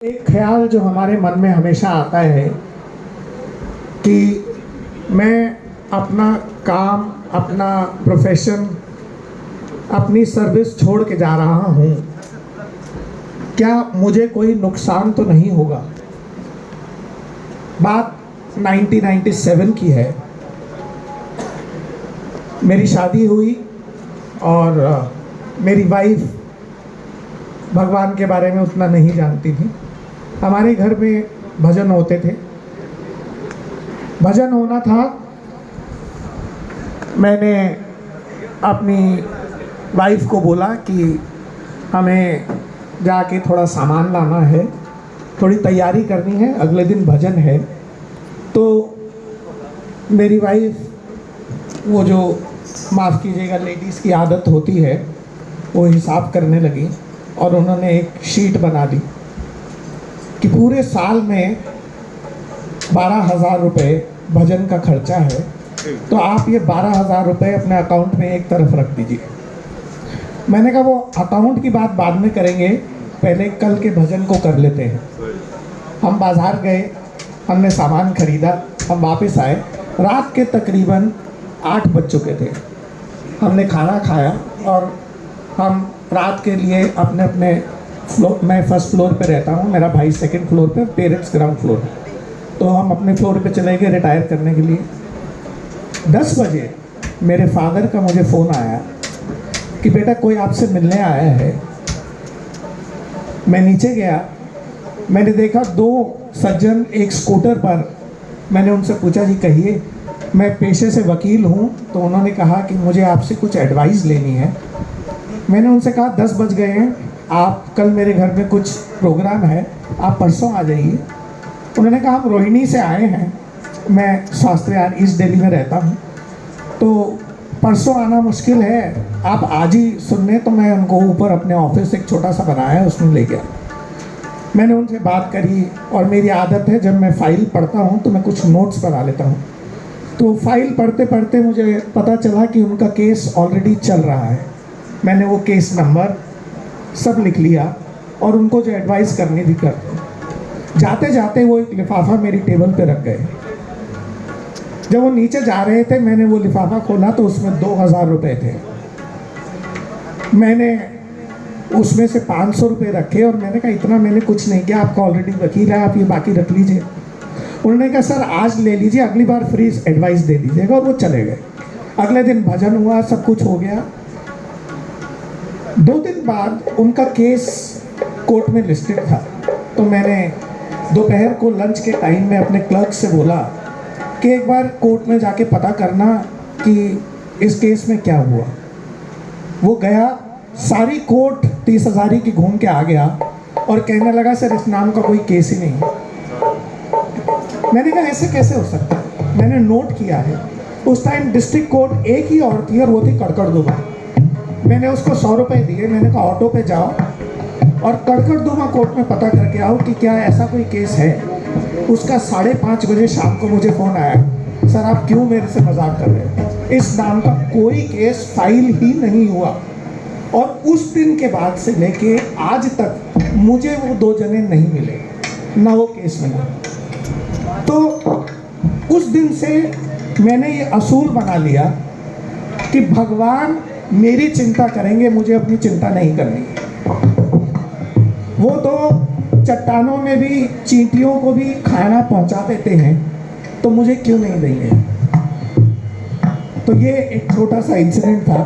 एक ख्याल जो हमारे मन में हमेशा आता है कि मैं अपना काम, अपना प्रोफेशन, अपनी सर्विस छोड़ के जा रहा हूँ, क्या मुझे कोई नुकसान तो नहीं होगा। बात 1997 की है। मेरी शादी हुई और मेरी वाइफ भगवान के बारे में उतना नहीं जानती थी। हमारे घर में भजन होते थे, भजन होना था। मैंने अपनी वाइफ को बोला कि हमें जाके थोड़ा सामान लाना है, थोड़ी तैयारी करनी है, अगले दिन भजन है। तो मेरी वाइफ, वो जो माफ़ कीजिएगा लेडीज़ की आदत होती है, वो हिसाब करने लगी और उन्होंने एक शीट बना दी कि पूरे साल में 12,000 रुपये भजन का खर्चा है, तो आप ये 12,000 रुपये अपने अकाउंट में एक तरफ रख दीजिए। मैंने कहा वो अकाउंट की बात बाद में करेंगे, पहले कल के भजन को कर लेते हैं। हम बाज़ार गए, हमने सामान खरीदा, हम वापस आए, रात के तकरीबन 8 बज चुके थे। हमने खाना खाया और हम रात के लिए अपने अपने फ्लोर, मैं फर्स्ट फ्लोर पे रहता हूँ, मेरा भाई सेकंड फ्लोर पे, पेरेंट्स ग्राउंड फ्लोर पे, तो हम अपने फ्लोर पे चले गए रिटायर करने के लिए। 10 बजे मेरे फादर का मुझे फ़ोन आया कि बेटा कोई आपसे मिलने आया है। मैं नीचे गया, मैंने देखा 2 सज्जन एक स्कूटर पर। मैंने उनसे पूछा जी कहिए, मैं पेशे से वकील हूँ। तो उन्होंने कहा कि मुझे आपसे कुछ एडवाइस लेनी है। मैंने उनसे कहा 10 बज गए हैं, आप कल मेरे घर में कुछ प्रोग्राम है, आप परसों आ जाइए। उन्होंने कहा हम रोहिणी से आए हैं, मैं शास्त्रीयार ईस्ट दिल्ली में रहता हूँ, तो परसों आना मुश्किल है, आप आज ही सुनने। तो मैं उनको ऊपर अपने ऑफिस एक छोटा सा बनाया है, उसमें ले गया। मैंने उनसे बात करी और मेरी आदत है जब मैं फ़ाइल पढ़ता हूँ तो मैं कुछ नोट्स बना लेता हूँ। तो फाइल पढ़ते पढ़ते मुझे पता चला कि उनका केस ऑलरेडी चल रहा है। मैंने वो केस नंबर सब लिख लिया और उनको जो एडवाइस करनी थी कर दी। जाते जाते वो एक लिफाफा मेरी टेबल पे रख गए। जब वो नीचे जा रहे थे, मैंने वो लिफाफा खोला तो उसमें 2,000 रुपये थे। मैंने उसमें से 500 रुपये रखे और मैंने कहा इतना मैंने कुछ नहीं किया, आपका ऑलरेडी वकील है, आप ये बाकी रख लीजिए। उन्होंने कहा सर आज ले लीजिए, अगली बार फ्री एडवाइस दे दीजिएगा, और वो चले गए। अगले दिन भजन हुआ, सब कुछ हो गया। 2 दिन बाद उनका केस कोर्ट में लिस्टेड था। तो मैंने दोपहर को लंच के टाइम में अपने क्लर्क से बोला कि एक बार कोर्ट में जाके पता करना कि इस केस में क्या हुआ। वो गया, सारी कोर्ट 30,000 की घूम के आ गया और कहने लगा सर इस नाम का कोई केस ही नहीं। मैंने कहा ऐसे कैसे हो सकता है। मैंने नोट किया है, उस टाइम डिस्ट्रिक्ट कोर्ट एक ही और थी और वो थी कड़कड़दुमा। मैंने उसको 100 रुपये दिए, मैंने कहा ऑटो पे जाओ और कड़कड़दुमा कोर्ट में पता करके आओ कि क्या ऐसा कोई केस है। उसका 5:30 बजे शाम को मुझे फ़ोन आया, सर आप क्यों मेरे से मजाक कर रहे हैं, इस नाम का कोई केस फाइल ही नहीं हुआ। और उस दिन के बाद से लेके आज तक मुझे वो 2 जने नहीं मिले, ना वो केस मिला। तो उस दिन से मैंने ये असूल बना लिया कि भगवान मेरी चिंता करेंगे, मुझे अपनी चिंता नहीं करनी। वो तो चट्टानों में भी चींटियों को भी खाना पहुंचा देते हैं, तो मुझे क्यों नहीं देंगे। तो ये एक छोटा सा इंसिडेंट था।